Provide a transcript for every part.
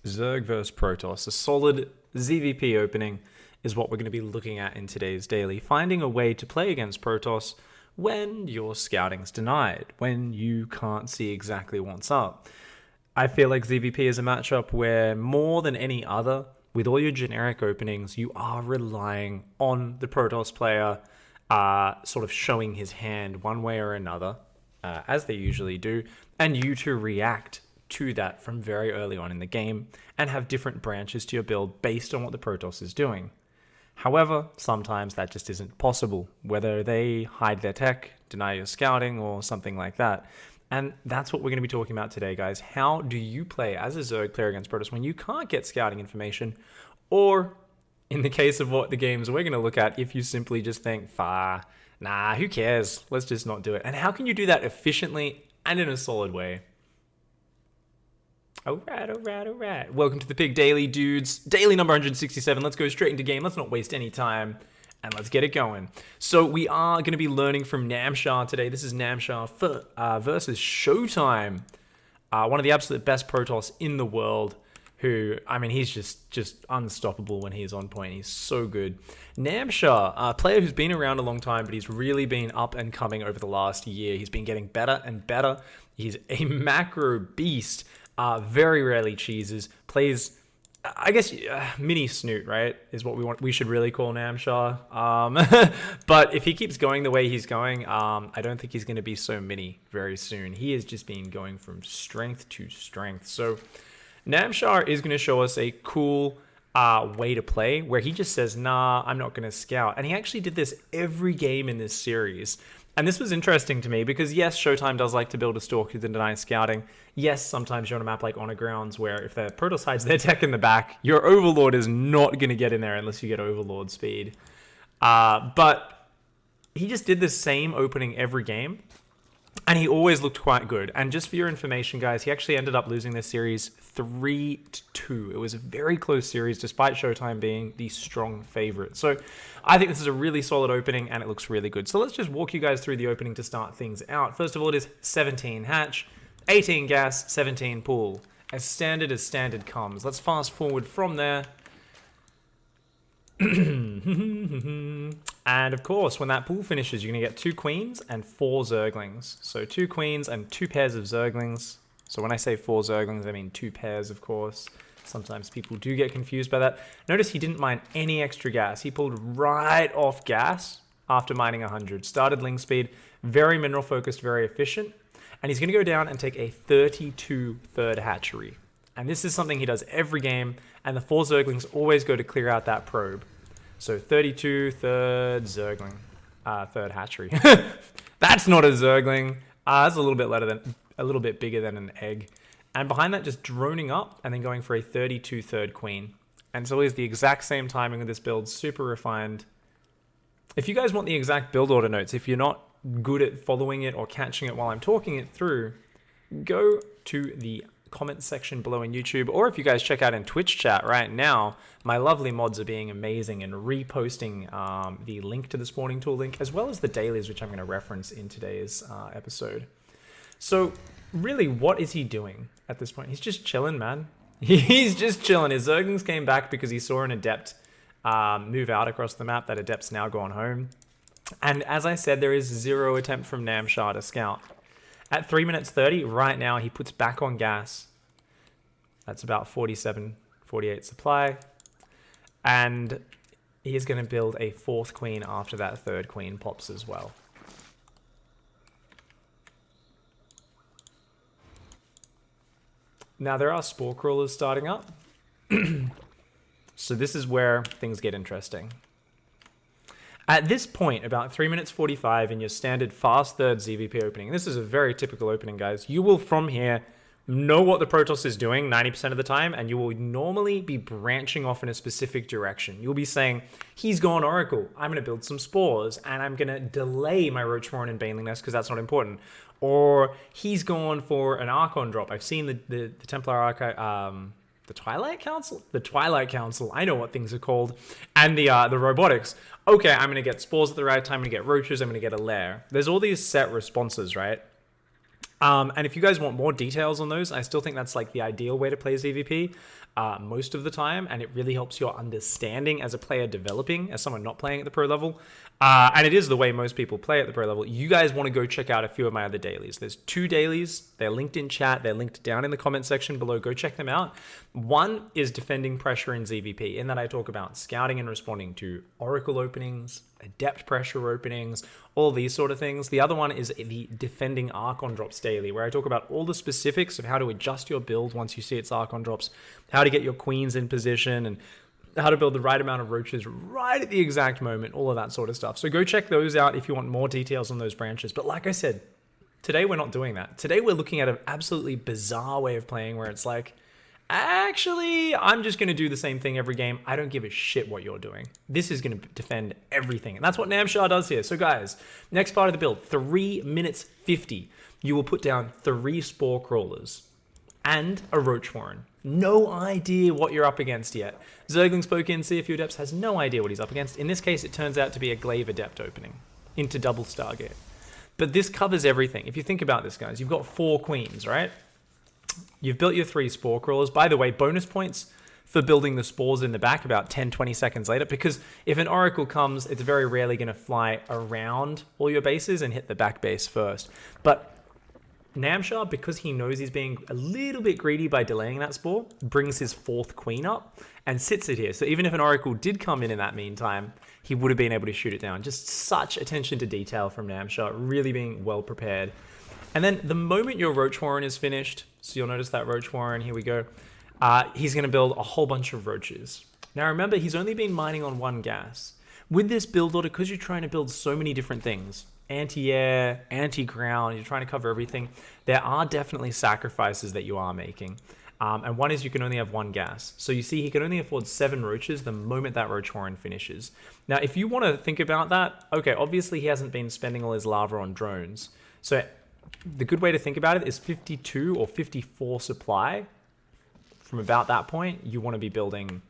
Zerg vs Protoss, a solid ZvP opening is what we're going to be looking at in today's daily. Finding a way to play against Protoss when your scouting's denied, when you can't see exactly what's up. I feel like ZvP is a matchup where more than any other, with all your generic openings, you are relying on the Protoss player sort of showing his hand one way or another, as they usually do, and you to react to that from very early on in the game and have different branches to your build based on what the Protoss is doing. However, sometimes that just isn't possible, whether they hide their tech, deny your scouting, or something like that. And that's what we're going to be talking about today, guys. How do you play as a Zerg player against Protoss when you can't get scouting information? Or, in the case of what the games we're going to look at, if you simply just think, nah, who cares? Let's just not do it. And how can you do that efficiently and in a solid way? All right. Welcome to the PiG Daily, dudes. Daily number 167. Let's go straight into game. Let's not waste any time. And let's get it going. So we are going to be learning from Namshar today. This is Namshar versus Showtime. One of the absolute best Protoss in the world. Who, I mean, he's just unstoppable when he's on point. He's so good. Namshar, a player who's been around a long time, but he's really been up and coming over the last year. He's been getting better and better. He's a macro beast. Very rarely cheeses. Plays, I guess, mini snoot, right? Is what we should really call Namshar. But if he keeps going the way he's going, I don't think he's going to be so mini very soon. He has just been going from strength to strength. So Namshar is going to show us a cool way to play where he just says, nah, I'm not going to scout. And he actually did this every game in this series. And this was interesting to me because, yes, Showtime does like to build a stalker to deny scouting. Yes, sometimes you're on a map like Honor Grounds where if the Protoss hides their tech in the back, your Overlord is not going to get in there unless you get Overlord speed. But he just did the same opening every game. And he always looked quite good. And just for your information, guys, he actually ended up losing this series 3-2. It was a very close series, despite Showtime being the strong favorite. So I think this is a really solid opening, and it looks really good. So let's just walk you guys through the opening to start things out. First of all, it is 17 hatch, 18 gas, 17 pool. As standard comes. Let's fast forward from there. And of course, when that pool finishes, you're going to get 2 queens and 4 zerglings. So 2 queens and 2 pairs of zerglings. So when I say 4 zerglings, I mean 2 pairs, of course. Sometimes people do get confused by that. Notice he didn't mine any extra gas. He pulled right off gas after mining 100. Started ling speed, very mineral focused, very efficient. And he's going to go down and take a 32 third hatchery. And this is something he does every game. And the 4 zerglings always go to clear out that probe. So 32 third zergling, third hatchery. That's not a zergling. That's a little bit bigger than an egg. And behind that, just droning up and then going for a 32 third queen. And it's always the exact same timing of this build, super refined. If you guys want the exact build order notes, if you're not good at following it or catching it while I'm talking it through, go to the comment section below in YouTube, or if you guys check out in Twitch chat right now, my lovely mods are being amazing and reposting the link to the spawning tool link, as well as the dailies, which I'm going to reference in today's episode. So really, what is he doing at this point? He's just chilling, man. He's just chilling. His zerglings came back because he saw an adept move out across the map. That adept's now gone home. And as I said, there is 0 attempt from Namshar to scout. At 3 minutes 30, right now, he puts back on gas. That's about 47, 48 supply. And he is going to build a 4th queen after that 3rd queen pops as well. Now, there are spore crawlers starting up. So this is where things get interesting. At this point, about 3 minutes 45 in your standard fast third ZvP opening, this is a very typical opening, guys. You will, from here, know what the Protoss is doing 90% of the time, and you will normally be branching off in a specific direction. You'll be saying, he's gone Oracle, I'm going to build some spores, and I'm going to delay my Roach and Baneling Nest because that's not important. Or he's gone for an Archon drop. I've seen the Templar Archive, the Twilight Council? The Twilight Council. I know what things are called. And the robotics. Okay, I'm going to get spores at the right time. I'm going to get roaches. I'm going to get a lair. There's all these set responses, right? And if you guys want more details on those, I still think that's like the ideal way to play ZvP most of the time, and it really helps your understanding as a player developing, as someone not playing at the pro level. And it is the way most people play at the pro level. You guys want to go check out a few of my other dailies. There's 2 dailies. They're linked in chat. They're linked down in the comment section below. Go check them out. One is defending pressure in ZvP, in that I talk about scouting and responding to oracle openings, adept pressure openings, all these sort of things. The other one is the defending Archon drops daily, where I talk about all the specifics of how to adjust your build once you see its Archon drops, how to get your queens in position, and how to build the right amount of roaches right at the exact moment, all of that sort of stuff. So go check those out if you want more details on those branches. But like I said, today we're not doing that. Today we're looking at an absolutely bizarre way of playing where it's like, actually, I'm just going to do the same thing every game. I don't give a shit what you're doing. This is going to defend everything. And that's what Namshar does here. So guys, next part of the build, 3 minutes 50. You will put down 3 spore crawlers and a roach warren. No idea what you're up against yet. Zergling spoke in, see a few adepts, has no idea what he's up against. In this case, it turns out to be a glaive adept opening into double Stargate. But this covers everything. If you think about this, guys, you've got 4 queens, right? You've built your 3 spore crawlers. By the way, bonus points for building the spores in the back about 10-20 seconds later, because if an oracle comes, it's very rarely going to fly around all your bases and hit the back base first. But Namshar, because he knows he's being a little bit greedy by delaying that spore, brings his 4th queen up and sits it here. So even if an oracle did come in that meantime, he would have been able to shoot it down. Just such attention to detail from Namshar, really being well prepared. And then the moment your Roach Warren is finished, so you'll notice that Roach Warren, here we go, he's going to build a whole bunch of roaches. Now remember, he's only been mining on 1 gas. With this build order, because you're trying to build so many different things, anti-air, anti-ground, you're trying to cover everything, there are definitely sacrifices that you are making. And one is you can only have 1 gas. So you see he can only afford 7 roaches the moment that Roach Warren finishes. Now, if you want to think about that, okay, obviously he hasn't been spending all his lava on drones. So the good way to think about it is 52 or 54 supply. From about that point, you want to be building,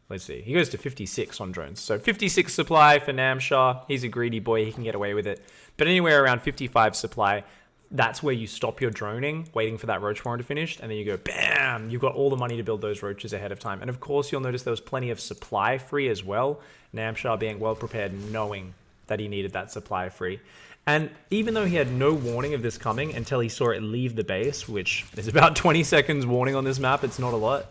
let's see, he goes to 56 on drones. So 56 supply for Namshar. He's a greedy boy, he can get away with it. But anywhere around 55 supply, that's where you stop your droning, waiting for that Roach Warren to finish, and then you go, bam, you've got all the money to build those roaches ahead of time. And of course, you'll notice there was plenty of supply free as well. Namshar being well prepared, knowing that he needed that supply free. And even though he had no warning of this coming until he saw it leave the base, which is about 20 seconds warning on this map, it's not a lot,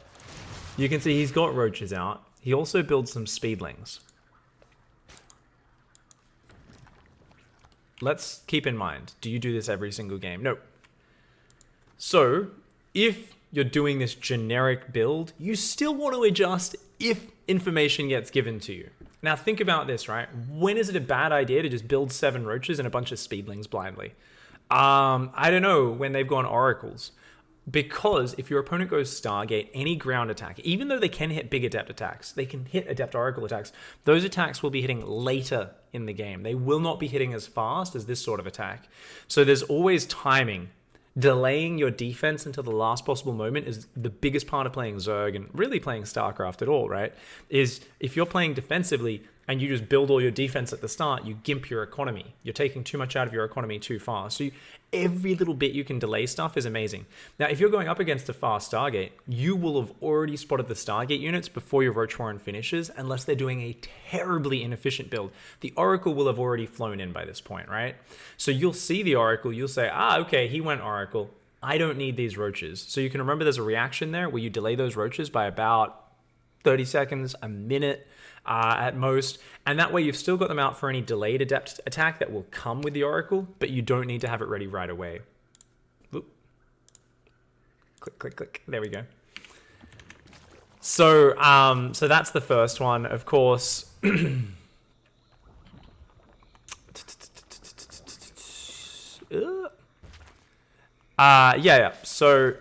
you can see he's got roaches out. He also builds some speedlings. Let's keep in mind, do you do this every single game? No. So, if you're doing this generic build, you still want to adjust if information gets given to you. Now think about this, right? When is it a bad idea to just build 7 roaches and a bunch of speedlings blindly? I don't know, when they've gone oracles. Because if your opponent goes Stargate, any ground attack, even though they can hit big adept attacks, they can hit adept oracle attacks, those attacks will be hitting later in the game. They will not be hitting as fast as this sort of attack. So there's always timing. Delaying your defense until the last possible moment is the biggest part of playing Zerg and really playing StarCraft at all, right? Is if you're playing defensively and you just build all your defense at the start, you gimp your economy. You're taking too much out of your economy too fast. So every little bit you can delay stuff is amazing. Now, if you're going up against a fast Stargate, you will have already spotted the Stargate units before your Roach Warren finishes, unless they're doing a terribly inefficient build. The Oracle will have already flown in by this point, right? So you'll see the Oracle, you'll say, okay, he went Oracle. I don't need these roaches. So you can remember there's a reaction there where you delay those roaches by about 30 seconds, a minute, at most, and that way you've still got them out for any delayed adept attack that will come with the Oracle, but you don't need to have it ready right away. Oop. Click, click, click. There we go. So, so that's the first one, of course. Yeah. So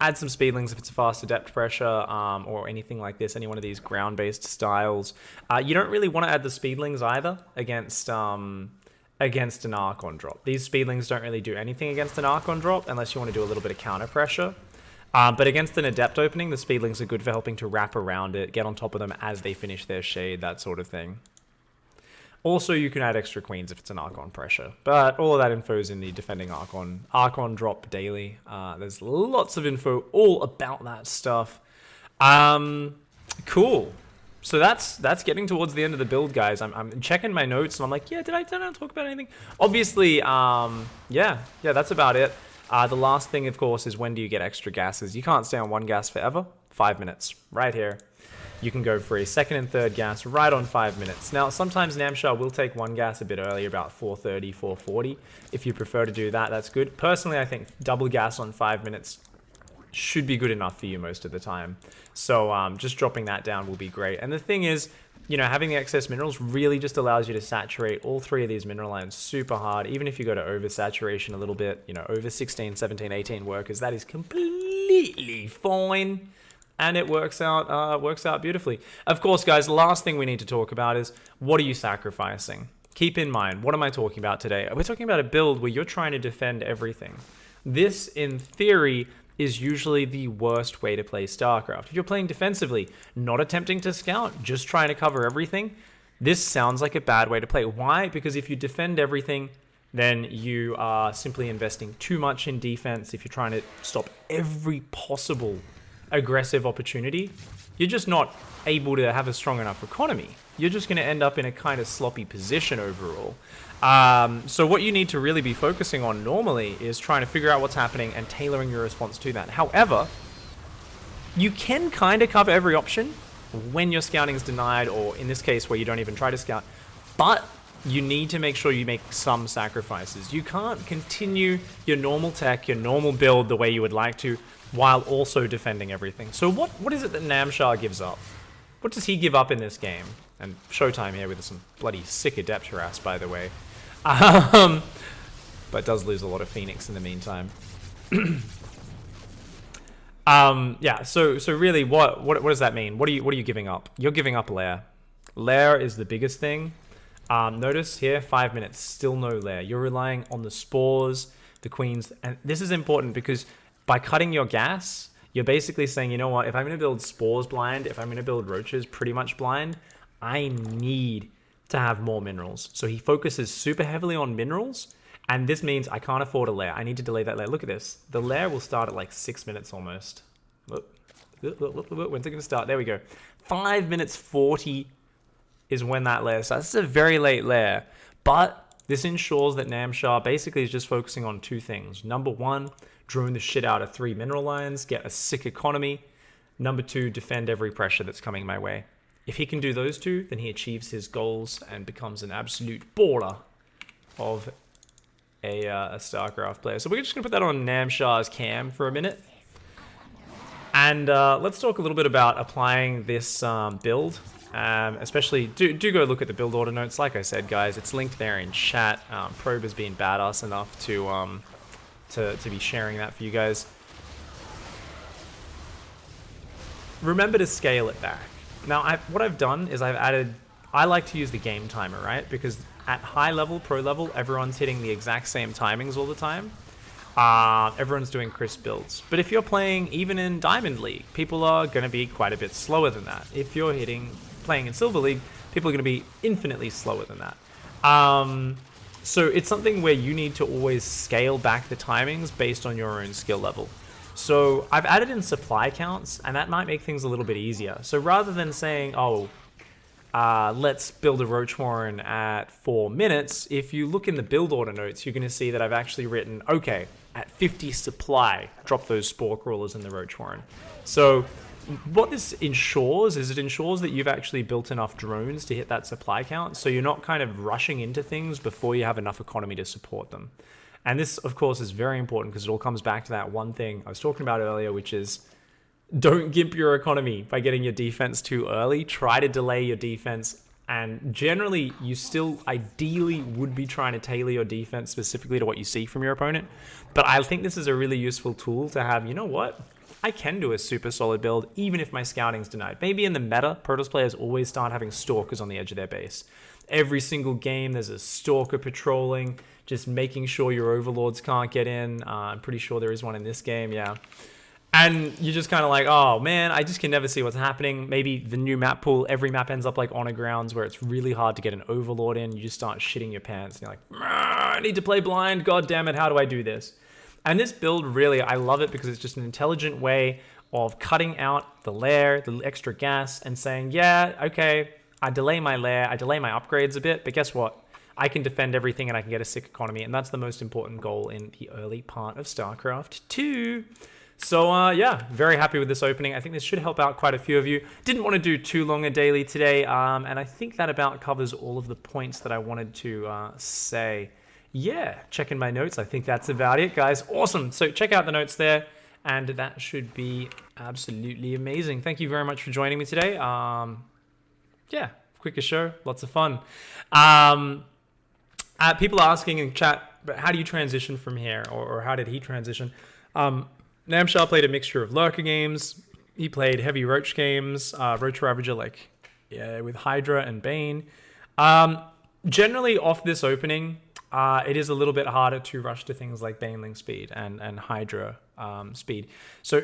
add some speedlings if it's a fast adept pressure, or anything like this, any one of these ground-based styles. You don't really want to add the speedlings either against an Archon drop. These speedlings don't really do anything against an Archon drop unless you want to do a little bit of counter pressure. But against an adept opening, the speedlings are good for helping to wrap around it, get on top of them as they finish their shade, that sort of thing. Also, you can add extra queens if it's an Archon pressure. But all of that info is in the Defending Archon drop daily. There's lots of info all about that stuff. Cool. So that's getting towards the end of the build, guys. I'm checking my notes and I'm like, yeah, did I talk about anything? Obviously, yeah, that's about it. The last thing, of course, is when do you get extra gases? You can't stay on one gas forever. 5 minutes, right here. You can go for a second and third gas right on 5 minutes. Now, sometimes Namshar will take one gas a bit earlier, about 4:30, 4:40. If you prefer to do that, that's good. Personally, I think double gas on 5 minutes should be good enough for you most of the time. So just dropping that down will be great. And the thing is, you know, having the excess minerals really just allows you to saturate all three of these mineral lines super hard. Even if you go to oversaturation a little bit, you know, over 16, 17, 18 workers, that is completely fine. And it works out beautifully. Of course, guys, the last thing we need to talk about is, what are you sacrificing? Keep in mind, what am I talking about today? We're talking about a build where you're trying to defend everything. This, in theory, is usually the worst way to play StarCraft. If you're playing defensively, not attempting to scout, just trying to cover everything, this sounds like a bad way to play. Why? Because if you defend everything, then you are simply investing too much in defense. If you're trying to stop every possible aggressive opportunity, you're just not able to have a strong enough economy. You're just going to end up in a kind of sloppy position overall. So what you need to really be focusing on normally is trying to figure out what's happening and tailoring your response to that. However, you can kind of cover every option when your scouting is denied, or in this case where you don't even try to scout, but you need to make sure you make some sacrifices. You can't continue your normal tech, your normal build the way you would like to, while also defending everything. So what is it that Namshar gives up? What does he give up in this game? And Showtime here with some bloody sick adept harass, by the way. But does lose a lot of Phoenix in the meantime. Yeah, so really, what does that mean? What are you giving up? You're giving up lair. Lair is the biggest thing. Notice here, 5 minutes, still no lair. You're relying on the spores, the queens, and this is important because by cutting your gas, you're basically saying, you know what, if I'm going to build spores blind, if I'm going to build roaches pretty much blind, I need to have more minerals. So he focuses super heavily on minerals, and this means I can't afford a lair. I need to delay that lair. Look at this. The lair will start at like 6 minutes almost. When's it going to start? There we go. 5 minutes 40 is when that lair starts. This is a very late lair, but this ensures that Namshar basically is just focusing on two things. Number one, drone the shit out of 3 mineral lines, get a sick economy. Number two, defend every pressure that's coming my way. If he can do those two, then he achieves his goals and becomes an absolute baller of a StarCraft player. So we're just going to put that on Namshar's cam for a minute. And let's talk a little bit about applying this build. Especially, do go look at the build order notes. Like I said, guys, it's linked there in chat. Probe has been badass enough to be sharing that for you guys. Remember to scale it back. Now, what I've done is I like to use the game timer, right? Because at high level, pro level, everyone's hitting the exact same timings all the time. Everyone's doing crisp builds. But if you're playing even in Diamond League, people are going to be quite a bit slower than that. If you're playing in Silver League, people are going to be infinitely slower than that. So it's something where you need to always scale back the timings based on your own skill level. So I've added in supply counts, and that might make things a little bit easier. So rather than saying, let's build a Roach Warren at 4 minutes, if you look in the build order notes, you're going to see that I've actually written, okay, at 50 supply, drop those spore crawlers in the Roach Warren. So what this ensures is it ensures that you've actually built enough drones to hit that supply count, so you're not kind of rushing into things before you have enough economy to support them. And this, of course, is very important because it all comes back to that one thing I was talking about earlier, which is don't gimp your economy by getting your defense too early. Try to delay your defense. And generally, you still ideally would be trying to tailor your defense specifically to what you see from your opponent. But I think this is a really useful tool to have, you know what? I can do a super solid build even if my scouting's denied. Maybe in the meta, Protoss players always start having stalkers on the edge of their base. Every single game, there's a stalker patrolling, just making sure your overlords can't get in. I'm pretty sure there is one in this game, yeah. And you're just kind of like, oh man, I just can never see what's happening. Maybe the new map pool, every map ends up like on a grounds where it's really hard to get an overlord in. You just start shitting your pants and you're like, I need to play blind. God damn it, how do I do this? And this build, really, I love it because it's just an intelligent way of cutting out the lair, the extra gas, and saying, yeah, okay, I delay my lair, I delay my upgrades a bit, but guess what? I can defend everything and I can get a sick economy, and that's the most important goal in the early part of StarCraft 2. So yeah, very happy with this opening. I think this should help out quite a few of you. Didn't want to do too long a daily today, and I think that about covers all of the points that I wanted to say. Yeah, checking my notes. I think that's about it, guys. Awesome. So check out the notes there, and that should be absolutely amazing. Thank you very much for joining me today. Yeah, quicker show, lots of fun. People are asking in chat, but how do you transition from here, or how did he transition? Namshar played a mixture of Lurker games. He played heavy Roach games, Roach Ravager, like, yeah, with Hydra and Bane. Generally, off this opening, it is a little bit harder to rush to things like Baneling speed and Hydra speed. So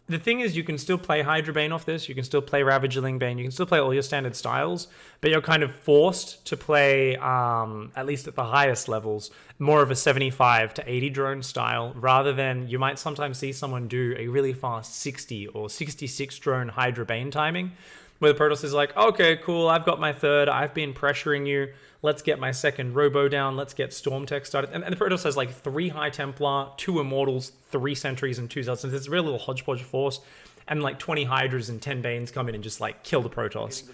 the thing is, you can still play Hydra Bane off this, you can still play Ravagerling Bane, you can still play all your standard styles, but you're kind of forced to play, at least at the highest levels, more of a 75 to 80 drone style, rather than you might sometimes see someone do a really fast 60 or 66 drone Hydra Bane timing, where the Protoss is like, okay, cool, I've got my third, I've been pressuring you, let's get my second Robo down, let's get Storm Tech started. And the Protoss has like 3 High Templar, 2 Immortals, 3 Sentries, and 2 Zealots. It's a real little hodgepodge force. And like 20 Hydras and 10 Banes come in and just like kill the Protoss.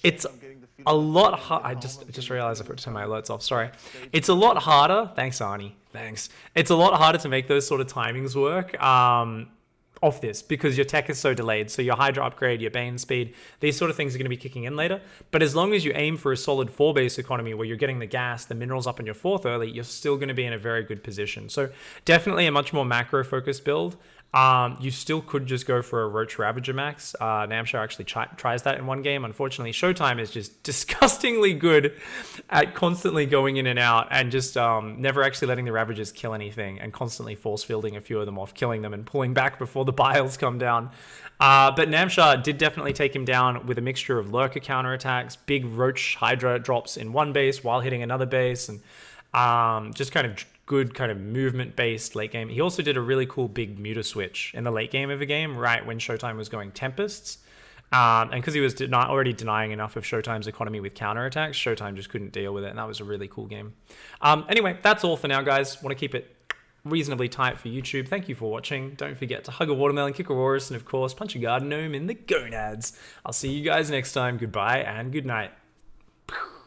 It's a lot hard. I just realized I forgot to turn my alerts off. Sorry. It's a lot harder. Thanks, Arnie. Thanks. It's a lot harder to make those sort of timings work. Off this, because your tech is so delayed. So your Hydra upgrade, your Bane speed, these sort of things are going to be kicking in later. But as long as you aim for a solid 4 base economy where you're getting the gas, the minerals up in your 4th early, you're still going to be in a very good position. So definitely a much more macro focused build. You still could just go for a Roach Ravager max. Namshar actually tries that in one game. Unfortunately, Showtime is just disgustingly good at constantly going in and out and just never actually letting the Ravagers kill anything and constantly force fielding a few of them off, killing them and pulling back before the biles come down. But Namshar did definitely take him down with a mixture of Lurker counterattacks, big Roach Hydra drops in one base while hitting another base, and just kind of good kind of movement-based late game. He also did a really cool big muta switch in the late game of the game, right when Showtime was going Tempests. And because he was already denying enough of Showtime's economy with counterattacks, Showtime just couldn't deal with it, and that was a really cool game. Anyway, that's all for now, guys. Want to keep it reasonably tight for YouTube. Thank you for watching. Don't forget to hug a watermelon, kick a Aurorus, and of course, punch a garden gnome in the gonads. I'll see you guys next time. Goodbye and good night.